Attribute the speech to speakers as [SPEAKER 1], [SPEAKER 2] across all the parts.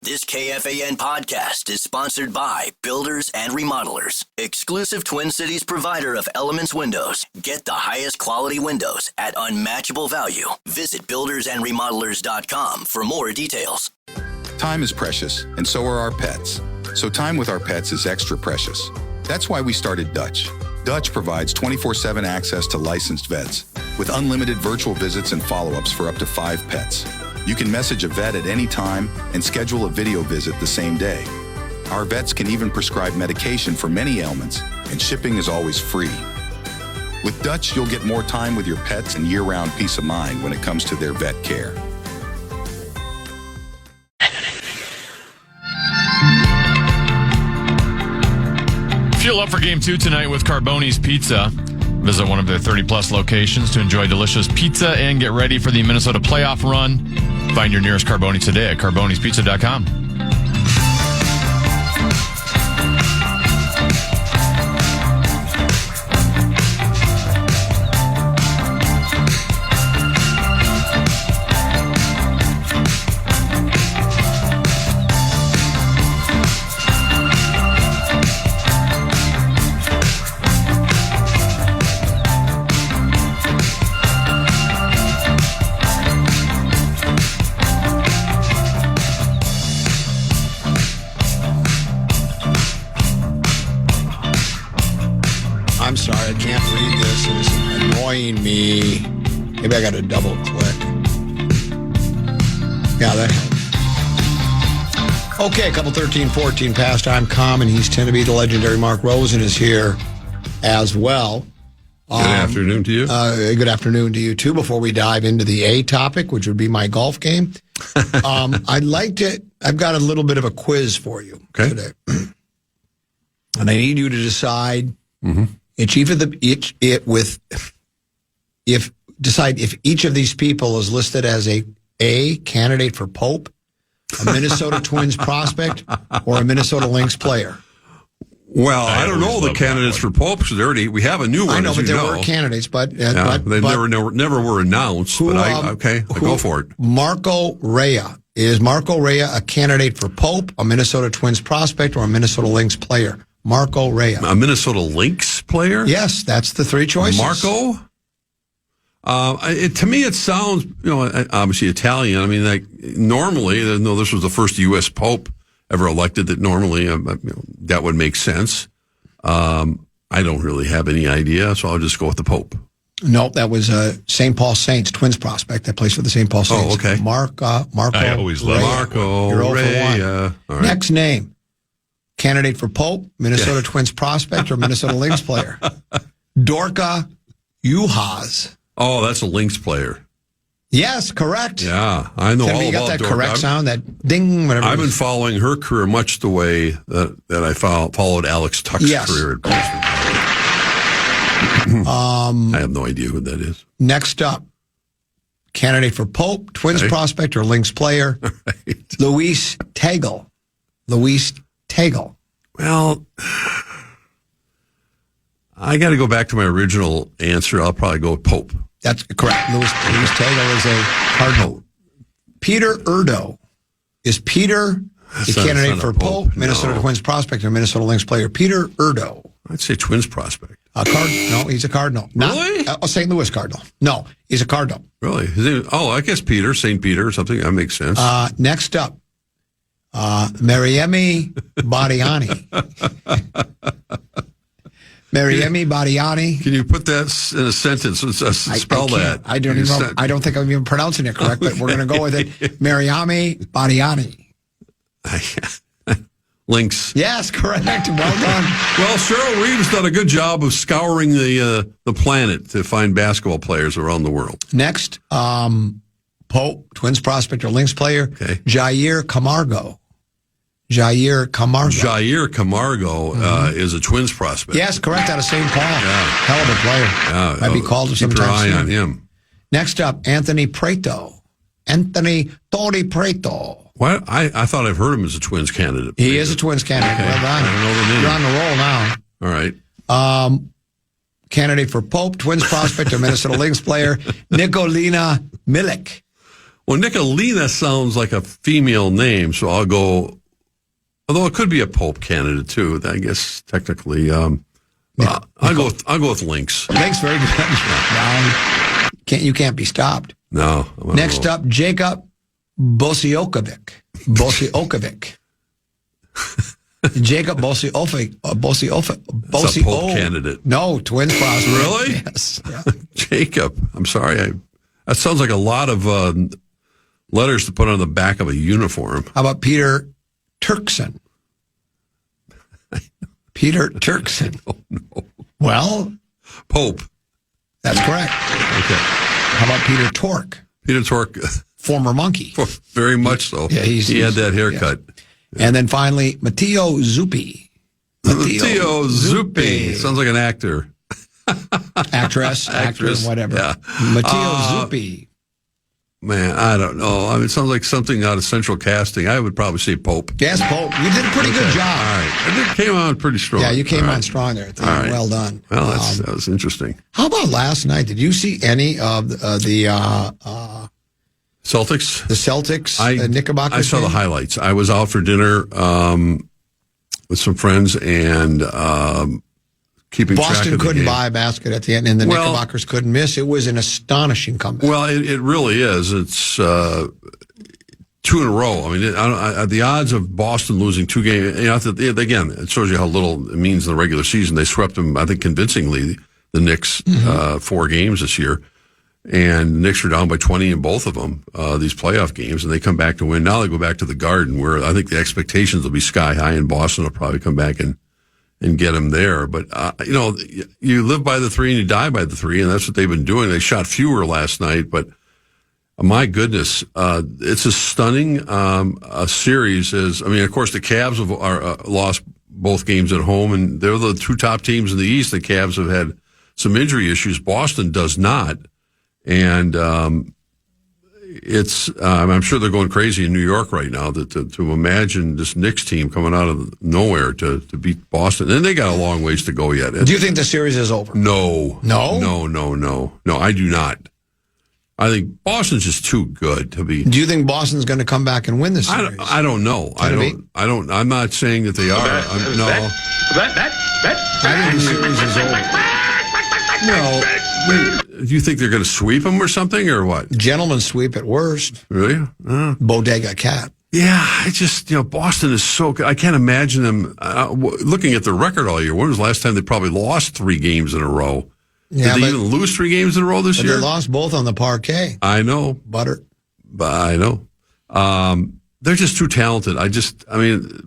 [SPEAKER 1] This KFAN podcast is sponsored by Builders and Remodelers, exclusive Twin Cities provider of Elements Windows. Get the highest quality windows at unmatchable value. Visit buildersandremodelers.com for more details.
[SPEAKER 2] Time is precious, and so are our pets. So time with our pets is extra precious. That's why we started Dutch. Dutch provides 24/7 access to licensed vets with unlimited virtual visits and follow-ups for up to 5 pets. You can message a vet at any time and schedule a video visit the same day. Our vets can even prescribe medication for many ailments, and shipping is always free. With Dutch, you'll get more time with your pets and year-round peace of mind when it comes to their vet care.
[SPEAKER 3] Fuel up for Game 2 tonight with Carboni's Pizza. Visit one of their 30-plus locations to enjoy delicious pizza and get ready for the Minnesota playoff run. Find your nearest Carboni today at carbonispizza.com.
[SPEAKER 4] I'm sorry, I can't read this. It is annoying me. Maybe I got to double click. Yeah, that helps. Okay, couple 13-14 past. I'm Common. He's 10 to be. The legendary Mark Rosen is here as well.
[SPEAKER 5] Good afternoon to you.
[SPEAKER 4] Good afternoon to you, too. Before we dive into the A topic, which would be my golf game, I've got a little bit of a quiz for you today. And I need you to decide... Mm-hmm. Decide if each of these people is listed as a candidate for Pope, a Minnesota Twins prospect, or a Minnesota Lynx player.
[SPEAKER 5] Well, I don't know the candidates for Pope because we have a new one.
[SPEAKER 4] I know, but there were candidates, but
[SPEAKER 5] they never were announced. I'll go for it.
[SPEAKER 4] Marco Rea. Is Marco Rea a candidate for Pope, a Minnesota Twins prospect, or a Minnesota Lynx player? Marco Rea.
[SPEAKER 5] A Minnesota Lynx player?
[SPEAKER 4] Yes, that's the 3 choices.
[SPEAKER 5] Marco? To me, it sounds, obviously Italian. I mean, like normally, no, this was the first U.S. Pope ever elected. That normally that would make sense. I don't really have any idea, so I'll just go with the Pope.
[SPEAKER 4] No, that was St. Paul Saints Twins prospect that plays for the St. Paul Saints.
[SPEAKER 5] Oh, okay.
[SPEAKER 4] Marco.
[SPEAKER 3] I always love
[SPEAKER 4] Marco. You're 0 for 1. Right. Next name. Candidate for Pope, Minnesota Twins prospect, or Minnesota Lynx player? Dorka Juhas.
[SPEAKER 5] Oh, that's a Lynx player.
[SPEAKER 4] Yes, correct.
[SPEAKER 5] Yeah, I know all about Dorka. You got that
[SPEAKER 4] Dorka. Correct sound, that ding, whatever.
[SPEAKER 5] I've been following her career much the way that I followed Alex Tuck's career at Boston. I have no idea who that is.
[SPEAKER 4] Next up, candidate for Pope, Twins prospect, or Lynx player? Right. Luis Tegel.
[SPEAKER 5] Well, I got to go back to my original answer. I'll probably go with Pope.
[SPEAKER 4] That's correct. Luis Tegel is a Cardinal. Peter Urdo. Is Peter the candidate for Pope, Minnesota Twins prospect, or Minnesota Lynx player? Peter Urdo.
[SPEAKER 5] I'd say Twins prospect.
[SPEAKER 4] No, he's a Cardinal.
[SPEAKER 5] Really?
[SPEAKER 4] St. Louis Cardinal. No, he's a Cardinal.
[SPEAKER 5] Really? I guess Peter, St. Peter or something. That makes sense.
[SPEAKER 4] Next up. Mariemi Badiani. Mariemi Badiani.
[SPEAKER 5] Can you put that in a sentence? Spell that.
[SPEAKER 4] I don't even know. I don't think I'm even pronouncing it correct, but we're going to go with it. Mariemi Badiani.
[SPEAKER 5] Lynx.
[SPEAKER 4] Yes, correct. Well done.
[SPEAKER 5] Well, Cheryl Reeve's done a good job of scouring the planet to find basketball players around the world.
[SPEAKER 4] Next, Pope, Twins prospect or Lynx player.
[SPEAKER 5] Okay.
[SPEAKER 4] Jair Camargo. Is a
[SPEAKER 5] Twins prospect.
[SPEAKER 4] Yes, correct, out of St. Paul.
[SPEAKER 5] Yeah.
[SPEAKER 4] Hell of a player.
[SPEAKER 5] Yeah,
[SPEAKER 4] Might be called
[SPEAKER 5] keep your eye on him.
[SPEAKER 4] Next up, Anthony Preto. Anthony Tori Preto.
[SPEAKER 5] What? I thought I've heard him as a Twins candidate.
[SPEAKER 4] He is a Twins candidate.
[SPEAKER 5] Okay.
[SPEAKER 4] Well done.
[SPEAKER 5] I don't know the name.
[SPEAKER 4] You're on the roll now.
[SPEAKER 5] All right.
[SPEAKER 4] Candidate for Pope, Twins prospect or Minnesota Lynx player, Nikolina Milik.
[SPEAKER 5] Well, Nicolina sounds like a female name, so I'll go. Although it could be a Pope candidate too. I guess technically, I'll go with Lynx.
[SPEAKER 4] Lynx, very good. You can't be stopped.
[SPEAKER 5] No.
[SPEAKER 4] Next up, Jacob Bosiokovic. Jacob Bosiokovic.
[SPEAKER 5] It's a Pope candidate.
[SPEAKER 4] No, twin prospect.
[SPEAKER 5] Really?
[SPEAKER 4] Yes. Yeah.
[SPEAKER 5] Jacob. I'm sorry. That sounds like a lot of letters to put on the back of a uniform.
[SPEAKER 4] How about Peter Turkson? Peter Turkson.
[SPEAKER 5] Oh, no.
[SPEAKER 4] Well,
[SPEAKER 5] Pope.
[SPEAKER 4] That's correct.
[SPEAKER 5] Okay.
[SPEAKER 4] How about Peter Tork?
[SPEAKER 5] Peter Tork.
[SPEAKER 4] Former monkey.
[SPEAKER 5] Very much so.
[SPEAKER 4] Yeah, he
[SPEAKER 5] had that haircut.
[SPEAKER 4] Yeah. And then finally, Matteo Zuppi.
[SPEAKER 5] Matteo Zuppi. Sounds like an actor.
[SPEAKER 4] Actress, whatever.
[SPEAKER 5] Yeah.
[SPEAKER 4] Matteo Zuppi.
[SPEAKER 5] Man, I don't know. I mean, it sounds like something out of Central Casting. I would probably say Pope.
[SPEAKER 4] Yes, Pope. You did a pretty good job.
[SPEAKER 5] All right. I came on pretty strong.
[SPEAKER 4] Yeah, you came on strong there. All right. Well done.
[SPEAKER 5] Well, that was interesting.
[SPEAKER 4] How about last night? Did you see any of the
[SPEAKER 5] Celtics?
[SPEAKER 4] The Celtics, Knickerbockers?
[SPEAKER 5] I saw the highlights. I was out for dinner with some friends and keeping track of
[SPEAKER 4] Boston
[SPEAKER 5] the
[SPEAKER 4] couldn't
[SPEAKER 5] game.
[SPEAKER 4] buy a basket at the end, and the Knickerbockers couldn't miss. It was an astonishing comeback.
[SPEAKER 5] Well, it really is. It's 2 in a row. I mean, the odds of Boston losing 2 games, again, it shows you how little it means in the regular season. They swept them, I think, convincingly, the Knicks, 4 games this year. And the Knicks are down by 20 in both of them, these playoff games, and they come back to win. Now they go back to the Garden, where I think the expectations will be sky high, and Boston will probably come back and get them there. But, you live by the 3 and you die by the 3, and that's what they've been doing. They shot fewer last night, but my goodness, it's a stunning series. Of course, the Cavs have lost both games at home, and they're the 2 top teams in the East. The Cavs have had some injury issues. Boston does not. And I'm sure they're going crazy in New York right now to imagine this Knicks team coming out of nowhere to beat Boston. And they got a long ways to go yet.
[SPEAKER 4] Do you think the series is over?
[SPEAKER 5] No, I do not. I think Boston's just too good to be.
[SPEAKER 4] Do you think Boston's going to come back and win this series?
[SPEAKER 5] I don't know. I'm not saying that they are.
[SPEAKER 4] I think the series is over.
[SPEAKER 5] No. Do you think they're going to sweep them or something, or what?
[SPEAKER 4] Gentlemen sweep at worst.
[SPEAKER 5] Really?
[SPEAKER 4] Bodega cat.
[SPEAKER 5] Yeah, Boston is so good. I can't imagine them looking at the record all year. When was the last time they probably lost 3 games in a row?
[SPEAKER 4] Yeah,
[SPEAKER 5] Did they even lose 3 games in a row this year?
[SPEAKER 4] They lost both on the parquet.
[SPEAKER 5] I know.
[SPEAKER 4] Butter.
[SPEAKER 5] But I know. They're just too talented. Jalen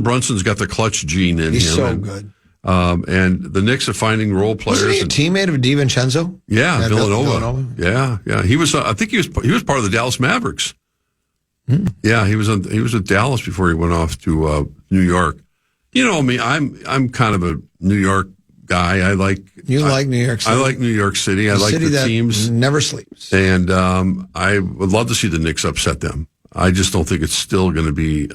[SPEAKER 5] Brunson's got the clutch gene in him.
[SPEAKER 4] He's so good.
[SPEAKER 5] And the Knicks are finding role players.
[SPEAKER 4] Wasn't he a teammate of DiVincenzo?
[SPEAKER 5] Yeah, Villanova. Yeah. He was. I think he was part of the Dallas Mavericks. Yeah, he was with Dallas before he went off to New York. You know me. I'm kind of a New York guy. I like New
[SPEAKER 4] York City.
[SPEAKER 5] I like New York City. I like the teams.
[SPEAKER 4] Never sleeps.
[SPEAKER 5] And I would love to see the Knicks upset them. I just don't think it's still going to be.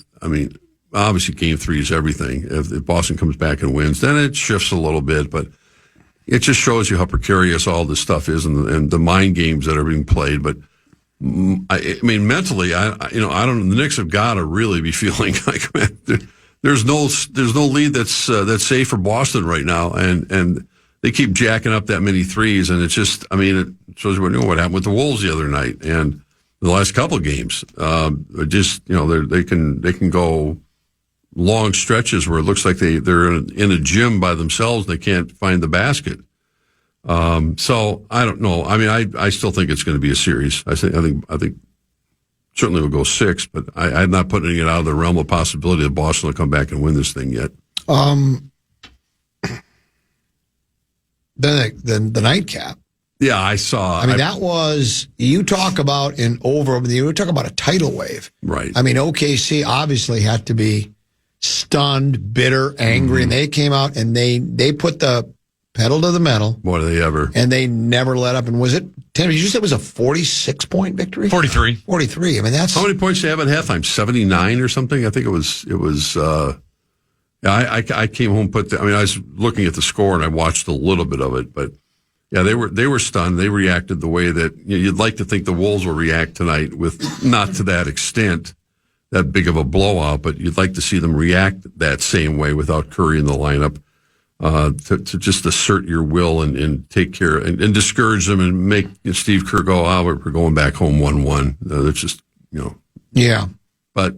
[SPEAKER 5] Obviously, Game 3 is everything. If Boston comes back and wins, then it shifts a little bit. But it just shows you how precarious all this stuff is and the mind games that are being played. But mentally, I don't. The Knicks have got to really be feeling like, man, there's no lead that's safe for Boston right now, and they keep jacking up that many threes, and it's just. It shows you what happened with the Wolves the other night and the last couple of games. They can go long stretches where it looks like they're in a gym by themselves and they can't find the basket. So I don't know. I still think it's going to be a series. I think certainly we'll go 6, but I'm not putting it out of the realm of possibility that Boston will come back and win this thing yet.
[SPEAKER 4] The nightcap.
[SPEAKER 5] Yeah, I saw.
[SPEAKER 4] That was, you talk about you talk about a tidal wave.
[SPEAKER 5] Right.
[SPEAKER 4] OKC obviously had to be stunned, bitter, angry, and they came out and they put the pedal to the metal.
[SPEAKER 5] More than they ever. And
[SPEAKER 4] they never let up. And was it, Tim, did you say it was a 46-point victory?
[SPEAKER 3] 43.
[SPEAKER 4] 43. That's...
[SPEAKER 5] How many points did they have at halftime? 79 or something? I think it was I came home, I was looking at the score and I watched a little bit of it, but Yeah, they were stunned. They reacted the way that you'd like to think the Wolves will react tonight, with not to that extent, that big of a blowout, but you'd like to see them react that same way without Curry in the lineup, to just assert your will and take care and discourage them and make Steve Kerr go, we're going back home 1-1. That's just,
[SPEAKER 4] Yeah.
[SPEAKER 5] But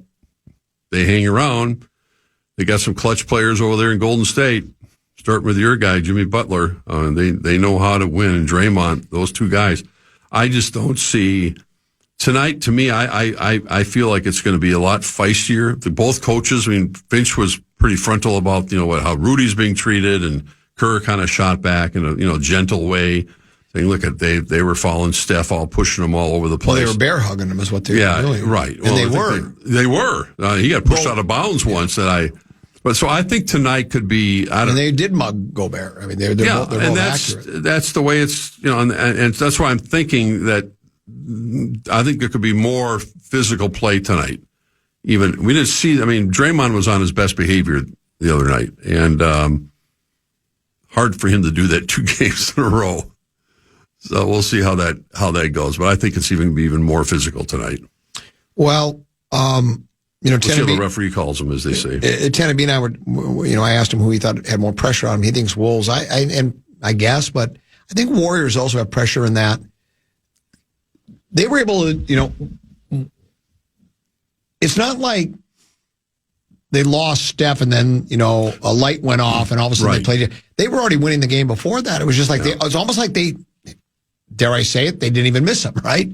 [SPEAKER 5] they hang around. They got some clutch players over there in Golden State, starting with your guy, Jimmy Butler. They know how to win. And Draymond, those two guys. I just don't see tonight. To me, I feel like it's going to be a lot feistier. Both coaches. I mean, Finch was pretty frontal about how Rudy's being treated, and Kerr kind of shot back in a gentle way, saying, "Look at they were following Steph, all pushing them all over the place."
[SPEAKER 4] Well, they were bear hugging him, is what they were doing.
[SPEAKER 5] Right.
[SPEAKER 4] And they were.
[SPEAKER 5] They were. He got pushed out of bounds once. But so I think tonight could be. And
[SPEAKER 4] they did mug Gobert. I mean, they're both accurate.
[SPEAKER 5] That's the way it's. And that's why I'm thinking that. I think there could be more physical play tonight. Even we didn't see. I mean, Draymond was on his best behavior the other night, and hard for him to do that 2 games in a row. So we'll see how that goes. But I think it's even more physical tonight.
[SPEAKER 4] Well,
[SPEAKER 5] we'll see how the referee calls them, as they say.
[SPEAKER 4] Tenneby and I were, I asked him who he thought had more pressure on him. He thinks Wolves. I guess, but I think Warriors also have pressure in that. They were able to, it's not like they lost Steph and then, a light went off and all of a sudden they played it. They were already winning the game before that. It was just like, it was almost like they, dare I say it, they didn't even miss him, right?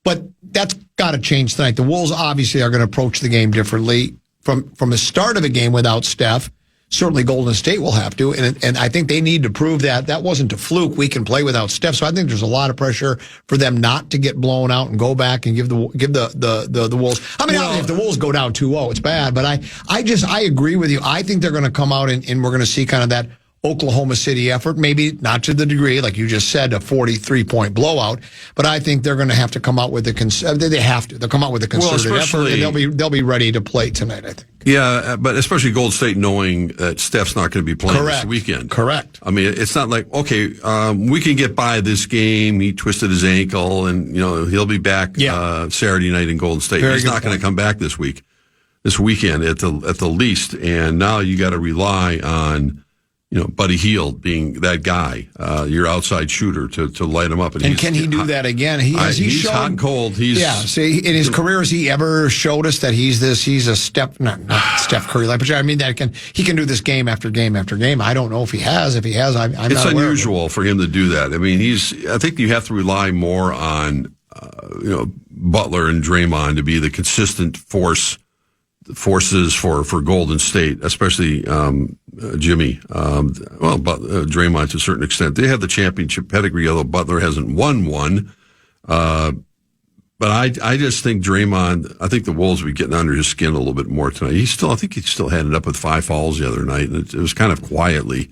[SPEAKER 4] But that's got to change tonight. The Wolves obviously are going to approach the game differently from the start of a game without Steph. Certainly Golden State will have to, and I think they need to prove that wasn't a fluke. We can play without Steph, so I think there's a lot of pressure for them not to get blown out and go back and give the Wolves. I mean, if the Wolves go down 2-0, it's bad, but I agree with you. I think they're going to come out and we're going to see kind of that Oklahoma City effort, maybe not to the degree, like you just said, a 43-point blowout, but I think they're going to have to come out with they'll come out with a concerted effort, and they'll be ready to play tonight, I think.
[SPEAKER 5] Yeah, but especially Golden State knowing that Steph's not going to be playing this weekend. Correct. I mean, it's not like, okay, we can get by this game. He twisted his ankle, and he'll be back Saturday night in Golden State. He's not going to come back this weekend at the least. And now you got to rely on Buddy Hield being that guy, your outside shooter to light him up.
[SPEAKER 4] And can he do that again?
[SPEAKER 5] He's hot and cold.
[SPEAKER 4] See, in his career, has he ever showed us that he's a not Steph Curry like, but I mean that he can do this game after game after game. I don't know if he has. If he has, I'm not aware. It's
[SPEAKER 5] unusual for him to do that. I mean, I think you have to rely more on Butler and Draymond to be the consistent forces for Golden State, especially Jimmy. But Draymond to a certain extent. They have the championship pedigree, although Butler hasn't won one. But I just think Draymond. I think the Wolves will be getting under his skin a little bit more tonight. I think he still had it up with 5 fouls the other night, and it was kind of quietly.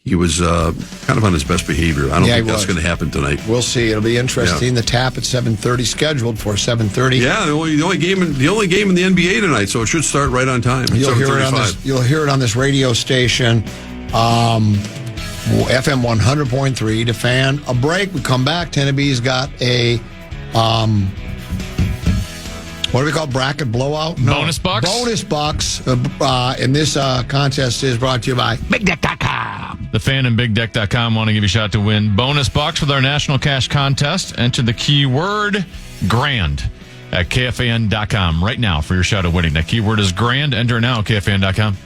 [SPEAKER 5] He was kind of on his best behavior. I don't think that's going to happen tonight.
[SPEAKER 4] We'll see. It'll be interesting. Yeah. The tap at 7:30, scheduled for 7:30.
[SPEAKER 5] Yeah, the only game in the NBA tonight, so it should start right on time.
[SPEAKER 4] You'll hear it on this radio station, FM 100.3. To fan a break. We come back. Tenneby's got a what do we call bracket blowout? No.
[SPEAKER 3] Bonus bucks.
[SPEAKER 4] Bonus bucks. And this contest is brought to you by BigDeck.com.
[SPEAKER 3] The Fan and BigDeck.com want to give you a shot to win bonus bucks with our national cash contest. Enter the keyword GRAND at KFAN.com right now for your shot at winning. That keyword is GRAND. Enter now at KFAN.com.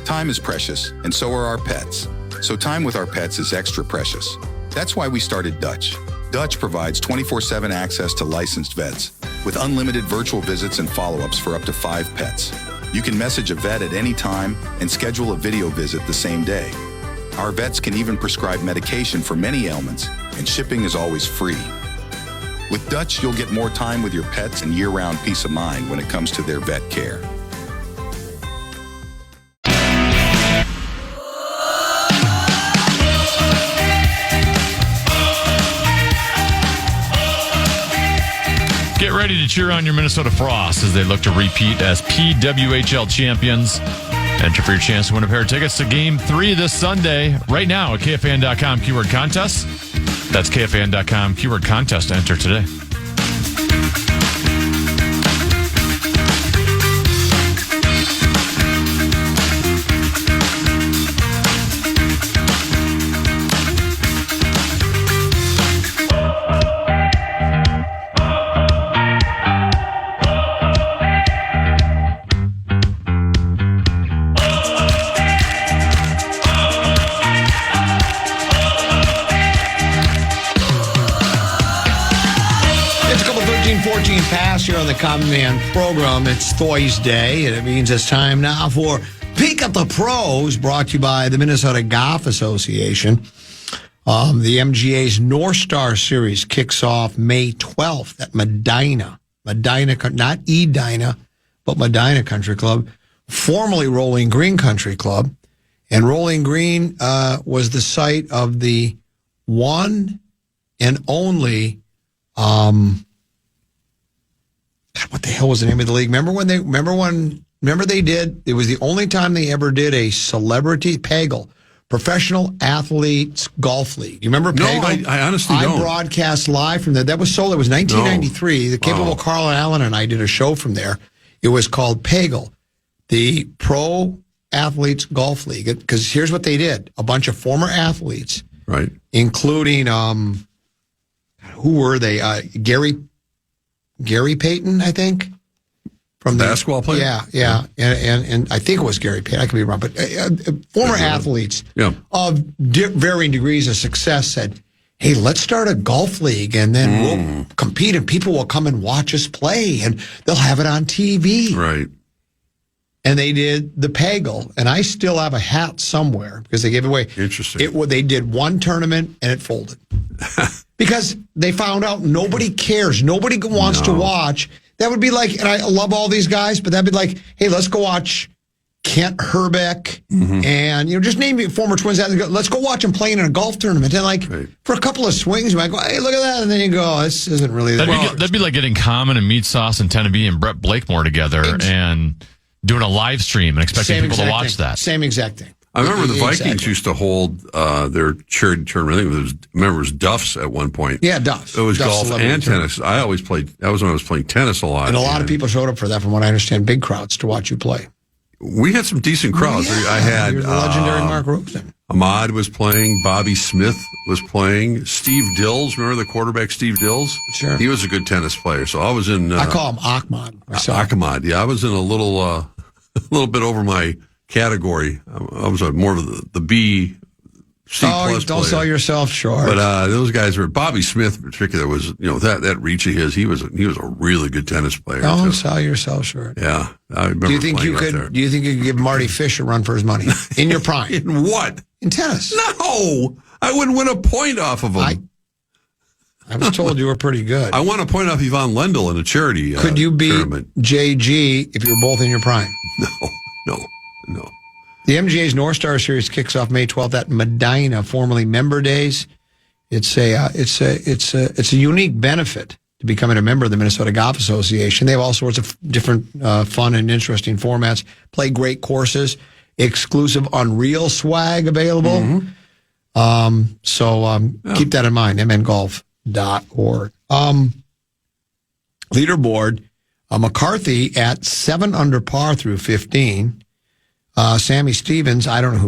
[SPEAKER 2] Time is precious, and so are our pets. So time with our pets is extra precious. That's why we started Dutch. Dutch provides 24/7 access to licensed vets with unlimited virtual visits and follow-ups for up to 5 pets. You can message a vet at any time and schedule a video visit the same day. Our vets can even prescribe medication for many ailments, and shipping is always free. With Dutch, you'll get more time with your pets and year-round peace of mind when it comes to their vet care.
[SPEAKER 3] Get ready to cheer on your Minnesota Frost as they look to repeat as PWHL champions Enter for your chance to win a pair of tickets to Game 3 this Sunday. Right now at KFAN.com keyword contest. That's KFAN.com keyword contest to enter today.
[SPEAKER 4] Pass here on the Common Man program. It's Thursday, and it means it's time now for Peek at the Pros, brought to you by the Minnesota Golf Association. The MGA's North Star Series kicks off May 12th at Medina, not Edina, but Medina Country Club, formerly Rolling Green Country Club. And Rolling Green was the site of the one and only... what the hell was the name of the league? Remember they did, it was the only time they ever did a celebrity PAGL, Professional Athletes Golf League. You remember PAGL?
[SPEAKER 5] No, I honestly don't.
[SPEAKER 4] I broadcast live from there. That was sold. It was 1993. The capable Carl Allen and I did a show from there. It was called PAGL, the Pro Athletes Golf League. Because here's what they did. A bunch of former athletes,
[SPEAKER 5] right, including,
[SPEAKER 4] who were they? Gary Payton, I think,
[SPEAKER 5] from the basketball player.
[SPEAKER 4] Yeah, and I think it was Gary Payton. I could be wrong, but former athletes of varying degrees of success said, "Hey, let's start a golf league, and then we'll compete, and people will come and watch us play, and they'll have it on TV."
[SPEAKER 5] Right.
[SPEAKER 4] And they did the PAGL, and I still have a hat somewhere because they gave it away.
[SPEAKER 5] Interesting.
[SPEAKER 4] They did one tournament and it folded because they found out nobody cares. Nobody wants to watch. That would be like, and I love all these guys, but that'd be like, hey, let's go watch Kent Herbeck and just name me former Twins. Let's go watch them playing in a golf tournament. And for a couple of swings, you might go, hey, look at that, and then you go, this isn't really.
[SPEAKER 3] That'd be like getting Common and Meat Sauce and Teneby and Brett Blakemore together and doing a live stream and expecting people to watch that.
[SPEAKER 4] Same exact thing.
[SPEAKER 5] I remember the Vikings used to hold their charity tournament. I think it was Duff's at one point.
[SPEAKER 4] Yeah, Duff's.
[SPEAKER 5] It was
[SPEAKER 4] Duff's
[SPEAKER 5] golf and tennis. I always played. That was when I was playing tennis a lot.
[SPEAKER 4] And a lot of people showed up for that, from what I understand, big crowds to watch you play.
[SPEAKER 5] We had some decent crowds. I had
[SPEAKER 4] the legendary Mark Rosen.
[SPEAKER 5] Ahmad was playing. Bobby Smith was playing. Steve Dills, remember the quarterback Steve Dills?
[SPEAKER 4] Sure.
[SPEAKER 5] He was a good tennis player. So I was in.
[SPEAKER 4] I call him Ahmad myself.
[SPEAKER 5] Ahmad, yeah. I was in a little bit over my category. I was more of the B, C plus
[SPEAKER 4] don't
[SPEAKER 5] player.
[SPEAKER 4] sell yourself short.
[SPEAKER 5] But those guys were. Bobby Smith in particular was, that reach of his. He was a really good tennis player.
[SPEAKER 4] Don't sell yourself short.
[SPEAKER 5] Yeah, I remember.
[SPEAKER 4] Do you think you could give Marty Fish a run for his money in your prime?
[SPEAKER 5] In what?
[SPEAKER 4] In tennis?
[SPEAKER 5] No, I wouldn't win a point off of him.
[SPEAKER 4] I was told you were pretty good.
[SPEAKER 5] I won a point off Yvonne Lendl in a charity.
[SPEAKER 4] Could you beat
[SPEAKER 5] tournament.
[SPEAKER 4] JG if you were both in your prime?
[SPEAKER 5] No.
[SPEAKER 4] The MGA's North Star Series kicks off May 12th at Medina, formerly Member Days. It's a unique benefit to becoming a member of the Minnesota Golf Association. They have all sorts of different fun and interesting formats. Play great courses, exclusive Unreal swag available. Keep that in mind. mngolf.org. Leaderboard. McCarthy at 7 under par through 15. Sammy Stevens, I don't know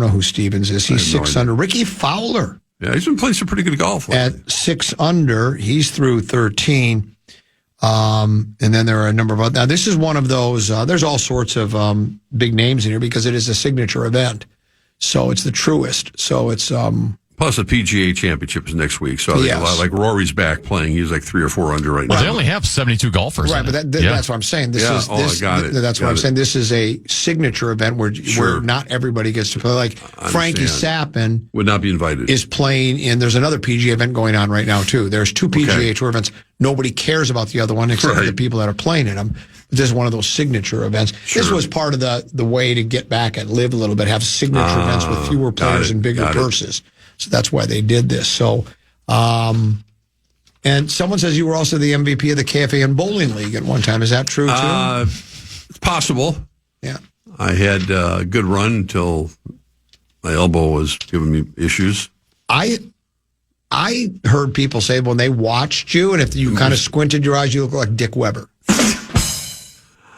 [SPEAKER 4] who Stevens is. He's 6 under. Ricky Fowler.
[SPEAKER 5] Yeah, he's been playing some pretty good golf lately.
[SPEAKER 4] At 6 under, he's through 13. And then there are a number of other. Now, this is one of those. There's all sorts of big names in here because it is a signature event. So it's the truest. So it's.
[SPEAKER 5] Plus, the PGA Championship is next week. So like Rory's back playing. He's like 3 or 4 under right now.
[SPEAKER 3] They only have 72 golfers.
[SPEAKER 4] Right, but that's what I'm saying. That's what I'm saying. This is a signature event where not everybody gets to play. Like Frankie Sappin
[SPEAKER 5] would not be invited.
[SPEAKER 4] Is playing and there's another PGA event going on right now too. There's 2 PGA Tour events. Nobody cares about the other one except for the people that are playing in them. This is one of those signature events. Sure. This was part of the way to get back at Live a little bit, have signature events with fewer players and bigger purses. So that's why they did this. So, and someone says you were also the MVP of the KFAN Bowling League at one time. Is that true too?
[SPEAKER 5] It's possible.
[SPEAKER 4] Yeah.
[SPEAKER 5] I had a good run until my elbow was giving me issues.
[SPEAKER 4] I heard people say when they watched you, and if you kind of squinted your eyes, you look like Dick Weber.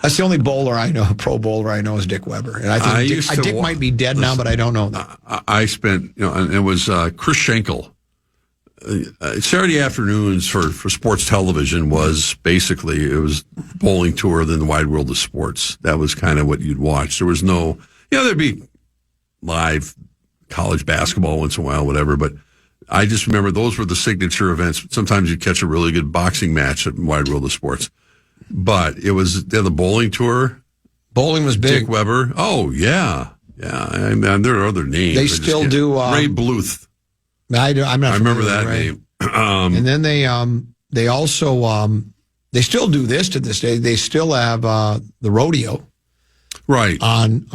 [SPEAKER 4] That's the only bowler I know, pro bowler I know is Dick Weber. And I think Dick might be dead now, but I don't know that.
[SPEAKER 5] I spent, and it was Chris Schenkel. Saturday afternoons for sports television was basically, it was bowling tour, then the wide world of sports. That was kind of what you'd watch. There was no, there'd be live college basketball once in a while, whatever, but I just remember those were the signature events. Sometimes you'd catch a really good boxing match at Wide World of Sports. But it was the bowling tour.
[SPEAKER 4] Bowling was big.
[SPEAKER 5] Dick Weber. Oh, yeah. Yeah. And there are other names.
[SPEAKER 4] They still do.
[SPEAKER 5] Ray Bluth.
[SPEAKER 4] I'm not.
[SPEAKER 5] I remember that name.
[SPEAKER 4] And then they also they still do this to this day. They still have the rodeo.
[SPEAKER 5] Right.
[SPEAKER 4] On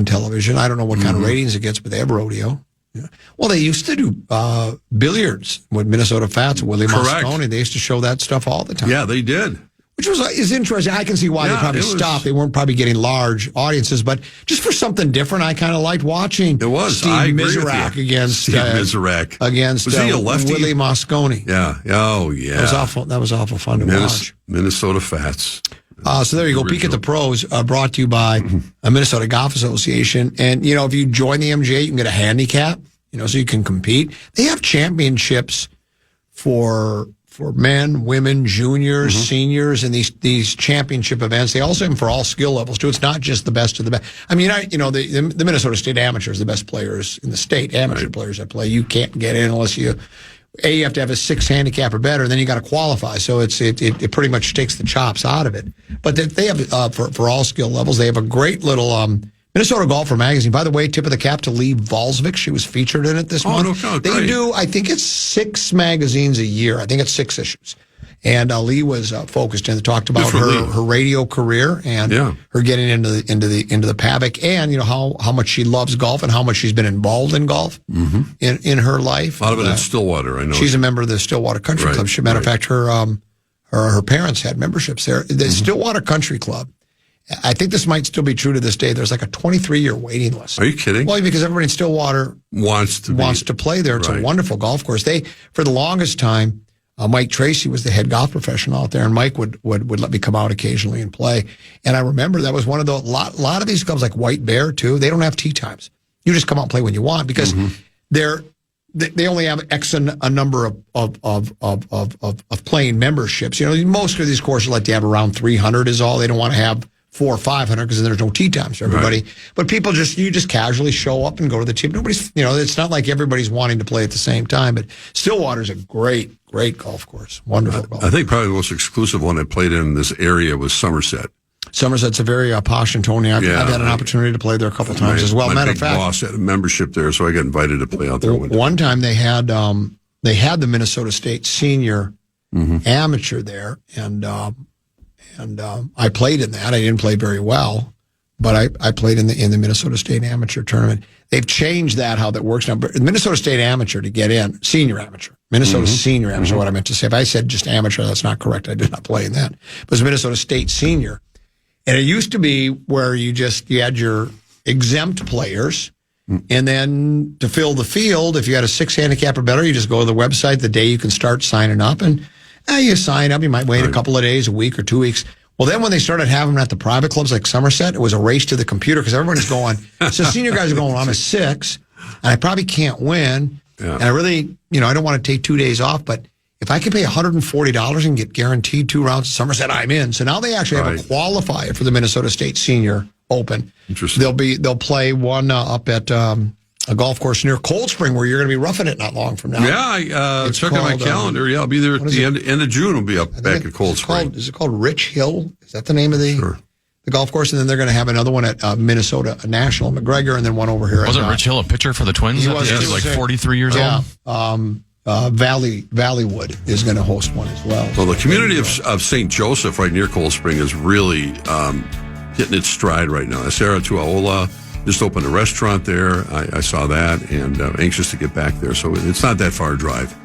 [SPEAKER 4] television. I don't know what kind of ratings it gets, but they have rodeo. Yeah. Well, they used to do billiards with Minnesota Fats and Willie Moscone. They used to show that stuff all the time.
[SPEAKER 5] Yeah, they did.
[SPEAKER 4] Which is interesting. I can see why they probably stopped. They weren't probably getting large audiences, but just for something different, I kind of liked watching.
[SPEAKER 5] It was
[SPEAKER 4] Steve Miserak against
[SPEAKER 5] Steve Miserak
[SPEAKER 4] against
[SPEAKER 5] was he a lefty?
[SPEAKER 4] Willie Moscone.
[SPEAKER 5] Yeah. Oh, yeah.
[SPEAKER 4] That was awful fun to watch.
[SPEAKER 5] Minnesota Fats.
[SPEAKER 4] So there you go. Peek at the Pros, brought to you by a Minnesota Golf Association. And, if you join the MGA, you can get a handicap, so you can compete. They have championships for men, women, juniors, seniors, and these championship events. They also have them for all skill levels, too. It's not just the best of the best. I mean, the Minnesota State Amateurs, the best players in the state, amateur players that play. You can't get in unless you have to have a 6 handicap or better, and then you got to qualify. So it pretty much takes the chops out of it. But they have, for all skill levels, they have a great little Minnesota Golfer magazine. By the way, tip of the cap to Lee Valsvik. She was featured in it this month.
[SPEAKER 5] No,
[SPEAKER 4] they do, I think it's 6 magazines a year. I think it's 6 issues. And Lee was focused and talked about her radio career and her getting into the paddock, and how much she loves golf and how much she's been involved in golf in her life.
[SPEAKER 5] A lot of it in Stillwater, I know.
[SPEAKER 4] She's a member of the Stillwater Country Club. As a matter of fact, her parents had memberships there. The Stillwater Country Club. I think this might still be true to this day. There's like a 23-year waiting list.
[SPEAKER 5] Are you kidding?
[SPEAKER 4] Well, because everybody in Stillwater wants to play there. It's a wonderful golf course. For the longest time, Mike Tracy was the head golf professional out there, and Mike would let me come out occasionally and play. And I remember that was one of the lot of these clubs, like White Bear too. They don't have tee times. You just come out and play when you want because they only have a number of playing memberships. Most of these courses like to have around 300 is all. They don't want to have 400 or 500 because there's no tee times for everybody. But people you just casually show up and go to the tee. Nobody's, it's not like everybody's wanting to play at the same time. But Stillwater's a great golf course. Wonderful golf.
[SPEAKER 5] I think probably the most exclusive one I played in this area was Somerset.
[SPEAKER 4] Somerset's a very posh and Tony. I've had an opportunity to play there a couple times as well.
[SPEAKER 5] Matter of fact, boss had a membership there, so I got invited to play out there.
[SPEAKER 4] One time they had the Minnesota State Senior Amateur there, and I played in that. I didn't play very well, but I played in the Minnesota State Amateur tournament. They've changed how that works now. But the Minnesota State Amateur to get in, senior amateur, Minnesota Senior Amateur. What I meant to say, if I said just amateur, that's not correct. I did not play in that. But it's Minnesota State Senior, and it used to be where you had your exempt players, and then to fill the field, if you had a 6 handicap or better, you just go to the website the day you can start signing up and. You sign up. You might wait a couple of days, a week or 2 weeks. Well, then when they started having them at the private clubs like Somerset, it was a race to the computer because everybody's going. So senior guys are going, I'm a 6, and I probably can't win. Yeah. And I really, I don't want to take 2 days off, but if I can pay $140 and get guaranteed 2 rounds at Somerset, I'm in. So now they actually have a qualifier for the Minnesota State Senior Open.
[SPEAKER 5] Interesting.
[SPEAKER 4] They'll play one up at a golf course near Cold Spring where you're going to be roughing it not long from now.
[SPEAKER 5] Yeah, I checked on my calendar. I'll be there at the end of June. We'll be back at Cold Spring.
[SPEAKER 4] Is it called Rich Hill? Is that the name of the golf course? And then they're going to have another one at Minnesota National McGregor, and then one over here.
[SPEAKER 3] Wasn't Rich Hill a pitcher for the Twins? He was like 43 years old.
[SPEAKER 4] Valleywood is going to host one as well.
[SPEAKER 5] Well, the community of St. Joseph right near Cold Spring is really hitting its stride right now. Sarah Tuaola just opened a restaurant there. I saw that, and anxious to get back there. So it's not that far a drive.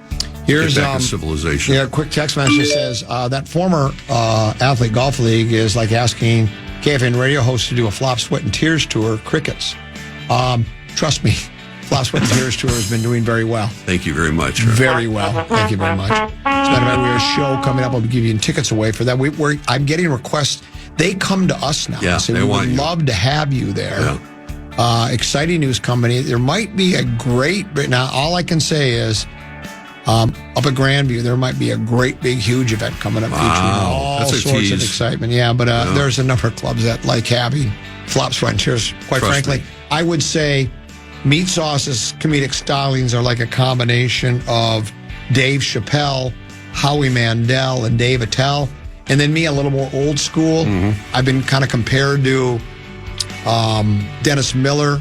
[SPEAKER 4] Here's
[SPEAKER 5] get back to civilization.
[SPEAKER 4] Yeah, quick text message says that former athlete golf league is like asking KFAN Radio hosts to do a Flop, Sweat, and Tears tour, Crickets. Trust me, Flop, Sweat, and Tears tour has been doing very well.
[SPEAKER 5] Thank you very much.
[SPEAKER 4] Very well. Thank you very much. As a matter of fact, we have a show coming up. I'll be giving tickets away for that. I'm getting requests. They come to us now.
[SPEAKER 5] Yeah,
[SPEAKER 4] Say,
[SPEAKER 5] they
[SPEAKER 4] we
[SPEAKER 5] want
[SPEAKER 4] would
[SPEAKER 5] you.
[SPEAKER 4] love to have you there.
[SPEAKER 5] Yeah.
[SPEAKER 4] Exciting news company. There might be a great, now all I can say is, up at Grandview, there might be a great, big, huge event coming up featuring all
[SPEAKER 5] That's a
[SPEAKER 4] sorts of
[SPEAKER 5] tease.
[SPEAKER 4] excitement. Yeah, but there's a number of clubs that like having Flop, Sweat, and Tears. Quite
[SPEAKER 5] Trust
[SPEAKER 4] frankly,
[SPEAKER 5] me.
[SPEAKER 4] I would say Meat Sauce's comedic stylings are like a combination of Dave Chappelle, Howie Mandel, and Dave Attell. And then me, a little more old school.
[SPEAKER 5] Mm-hmm.
[SPEAKER 4] I've been kind of compared to Dennis Miller,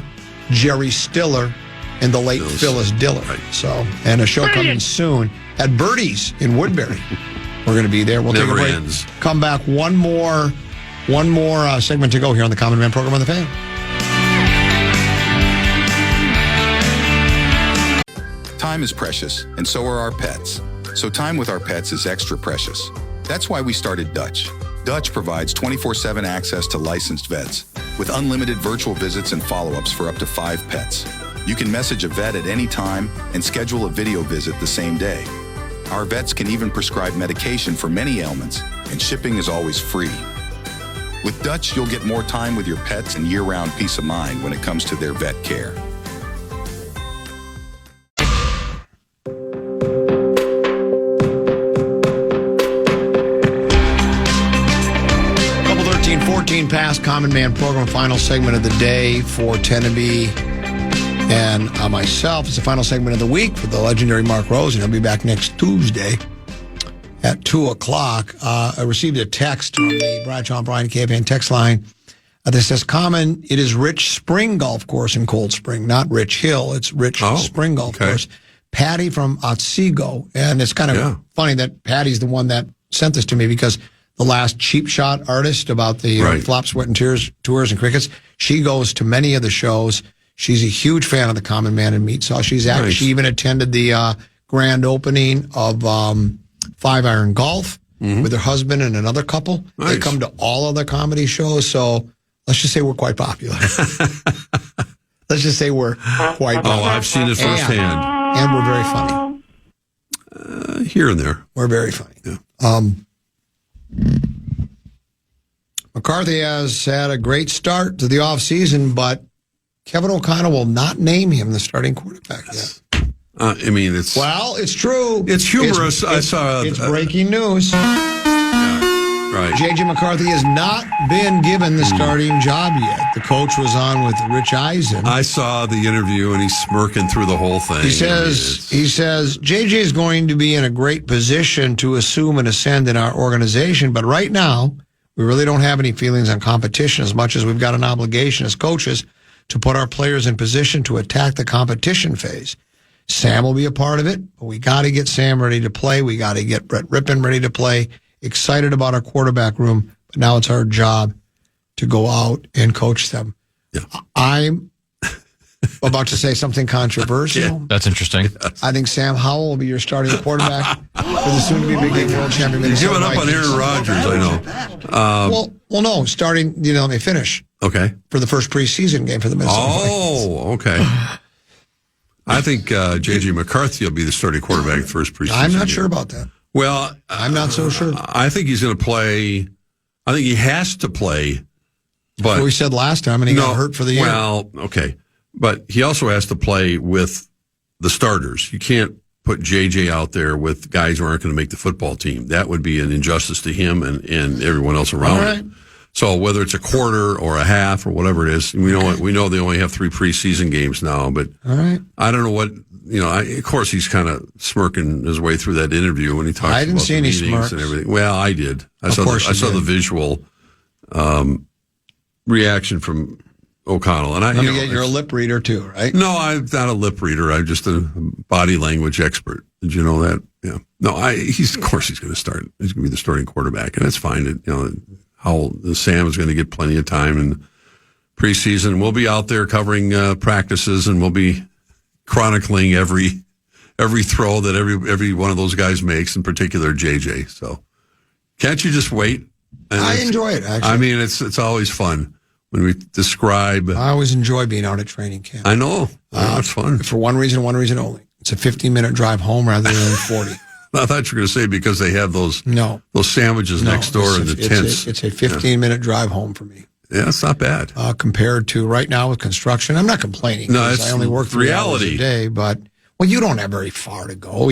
[SPEAKER 4] Jerry Stiller, and the late Phyllis Diller.
[SPEAKER 5] Right.
[SPEAKER 4] So, and a show coming soon at Birdie's in Woodbury. We're going to be there. We'll
[SPEAKER 5] Never
[SPEAKER 4] take a break.
[SPEAKER 5] ends.
[SPEAKER 4] Come back. One more segment to go here on the Common Man program on the Fan.
[SPEAKER 2] Time is precious, and so are our pets. So time with our pets is extra precious. That's why we started Dutch. Dutch provides 24/7 access to licensed vets with unlimited virtual visits and follow-ups for up to 5 pets. You can message a vet at any time and schedule a video visit the same day. Our vets can even prescribe medication for many ailments, and shipping is always free. With Dutch, you'll get more time with your pets and year-round peace of mind when it comes to their vet care.
[SPEAKER 4] Couple 13-14 past Common Man program, final segment of the day for Teneby and myself. It's the final segment of the week for the legendary Mark Rosen. He'll be back next Tuesday at 2 o'clock. I received a text from the Bradshaw Bryan KFAN text line that says, Common, it is Rich Spring Golf Course in Cold Spring, not Rich Hill. It's Rich Spring Golf Course. Patty from Otsego. And it's kind of funny that Patty's the one that sent this to me because the last Cheap Shot artist about the Flop, Sweat, and Tears tours and crickets, she goes to many of the shows. She's a huge fan of the Common Man and Meat Sauce. She even attended the grand opening of Five Iron Golf with her husband and another couple.
[SPEAKER 5] Nice.
[SPEAKER 4] They come to all of the comedy shows, so let's just say we're quite popular. Let's just say we're quite popular.
[SPEAKER 5] Oh, I've seen it firsthand.
[SPEAKER 4] And we're very funny.
[SPEAKER 5] Here and there.
[SPEAKER 4] We're very funny.
[SPEAKER 5] Yeah.
[SPEAKER 4] McCarthy has had a great start to the offseason, but Kevin O'Connell will not name him the starting quarterback yet.
[SPEAKER 5] I mean, it's...
[SPEAKER 4] Well, it's true.
[SPEAKER 5] It's humorous. I saw...
[SPEAKER 4] It's breaking news.
[SPEAKER 5] Right.
[SPEAKER 4] J.J. McCarthy has not been given the starting job yet. The coach was on with Rich Eisen.
[SPEAKER 5] I saw the interview, and he's smirking through the whole thing.
[SPEAKER 4] He says, J.J. is going to be in a great position to assume and ascend in our organization, but right now, we really don't have any feelings on competition as much as we've got an obligation as coaches to put our players in position to attack the competition phase. Sam will be a part of it, but we got to get Sam ready to play. We got to get Brett Rippon ready to play. Excited about our quarterback room, but now it's our job to go out and coach them.
[SPEAKER 5] Yeah.
[SPEAKER 4] I'm about to say something controversial.
[SPEAKER 3] Yeah, that's interesting.
[SPEAKER 4] I think Sam Howell will be your starting quarterback for the soon-to-be Big League World Champion.
[SPEAKER 5] You're giving up on Aaron Rodgers, I know.
[SPEAKER 4] Well, no, starting, let me finish.
[SPEAKER 5] Okay.
[SPEAKER 4] For the first preseason game for the Minnesota Vikings.
[SPEAKER 5] Oh, okay. I think J.J. McCarthy will be the starting quarterback the first preseason
[SPEAKER 4] I'm not
[SPEAKER 5] game.
[SPEAKER 4] sure about that.
[SPEAKER 5] Well,
[SPEAKER 4] I'm not so sure.
[SPEAKER 5] I think he's going to play. I think he has to play. But
[SPEAKER 4] what we said last time, and he got hurt for the year.
[SPEAKER 5] Well, okay. But he also has to play with the starters. You can't put JJ out there with guys who aren't going to make the football team. That would be an injustice to him and everyone else around him. So whether it's a quarter or a half or whatever it is, we know they only have 3 preseason games now. But I don't know what of course, he's kind of smirking his way through that interview when he talks.
[SPEAKER 4] I didn't
[SPEAKER 5] about
[SPEAKER 4] see
[SPEAKER 5] the
[SPEAKER 4] any
[SPEAKER 5] meetings
[SPEAKER 4] smirks
[SPEAKER 5] and everything. Well, I did. I saw the visual reaction from O'Connell, and
[SPEAKER 4] you're a lip reader too, right?
[SPEAKER 5] No, I'm not a lip reader. I'm just a body language expert. Did you know that? Yeah. No, of course he's going to start. He's going to be the starting quarterback, and that's fine. Sam is going to get plenty of time in preseason. We'll be out there covering practices, and we'll be chronicling every throw that every one of those guys makes, in particular JJ. So can't you just wait
[SPEAKER 4] I enjoy it, actually.
[SPEAKER 5] I mean, it's always fun when we describe.
[SPEAKER 4] I always enjoy being out at training camp.
[SPEAKER 5] I know. It's fun.
[SPEAKER 4] For one reason only. It's a 15-minute drive home rather than 40.
[SPEAKER 5] I thought you were going to say because they have those sandwiches next door in the tents.
[SPEAKER 4] It's a 15-minute drive home for me.
[SPEAKER 5] Yeah, it's not bad.
[SPEAKER 4] Compared to right now with construction. I'm not complaining.
[SPEAKER 5] No, it's
[SPEAKER 4] I only work 3 hours a day, but you don't have very far to go.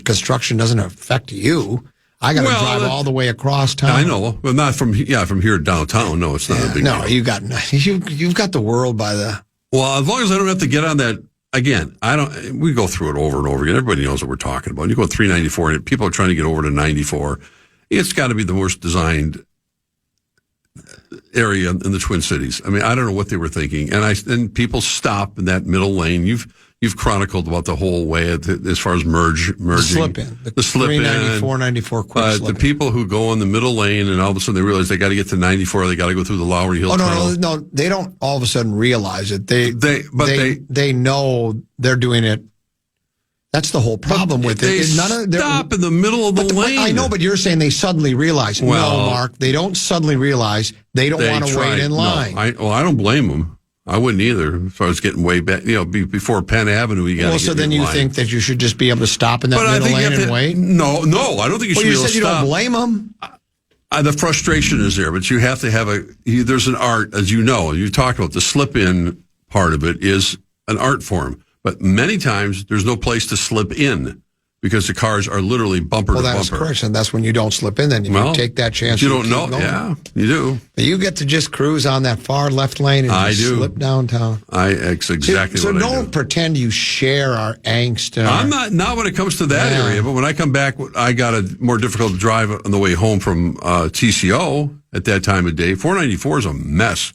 [SPEAKER 4] Construction doesn't affect you. I got to drive all the way across town.
[SPEAKER 5] I know, but not from here downtown. No, it's not a big deal.
[SPEAKER 4] No, you've got the world by the.
[SPEAKER 5] Well, as long as I don't have to get on that again. We go through it over and over again. Everybody knows what we're talking about. You go 394, and people are trying to get over to 94. It's got to be the worst designed area in the Twin Cities. I mean, I don't know what they were thinking, and people stop in that middle lane. You've chronicled about the whole way as far as merging. The
[SPEAKER 4] slip in. The slip 394, 94 quick slip
[SPEAKER 5] the people who go in the middle lane and all of a sudden they realize they got to get to 94, they got to go through the Lowry Hill Tunnel.
[SPEAKER 4] No, they don't all of a sudden realize it. They know they're doing it. That's the whole problem with it.
[SPEAKER 5] They stop in the middle of the lane.
[SPEAKER 4] I know, but you're saying they suddenly realize. No, Mark, they don't suddenly realize. They don't want to wait in line.
[SPEAKER 5] No, I don't blame them. I wouldn't either. As far as getting way back, before Penn Avenue, you got to get
[SPEAKER 4] Well, so then you think that you should just be able to stop in that middle lane and wait?
[SPEAKER 5] No, I don't think you should be able to stop.
[SPEAKER 4] You don't blame them.
[SPEAKER 5] The frustration is there, but you have to have there's an art, as you know, you talked about the slip-in part of it is an art form. But many times there's no place to slip in because the cars are literally bumper to bumper. Well, that's correct,
[SPEAKER 4] and that's when you don't slip in. Then you take that chance.
[SPEAKER 5] You don't know. Yeah, you do.
[SPEAKER 4] You get to just cruise on that far left lane and slip downtown.
[SPEAKER 5] That's exactly what I do.
[SPEAKER 4] So don't pretend you share our angst.
[SPEAKER 5] I'm not when it comes to that area, but when I come back, I got a more difficult drive on the way home from TCO at that time of day. 494 is a mess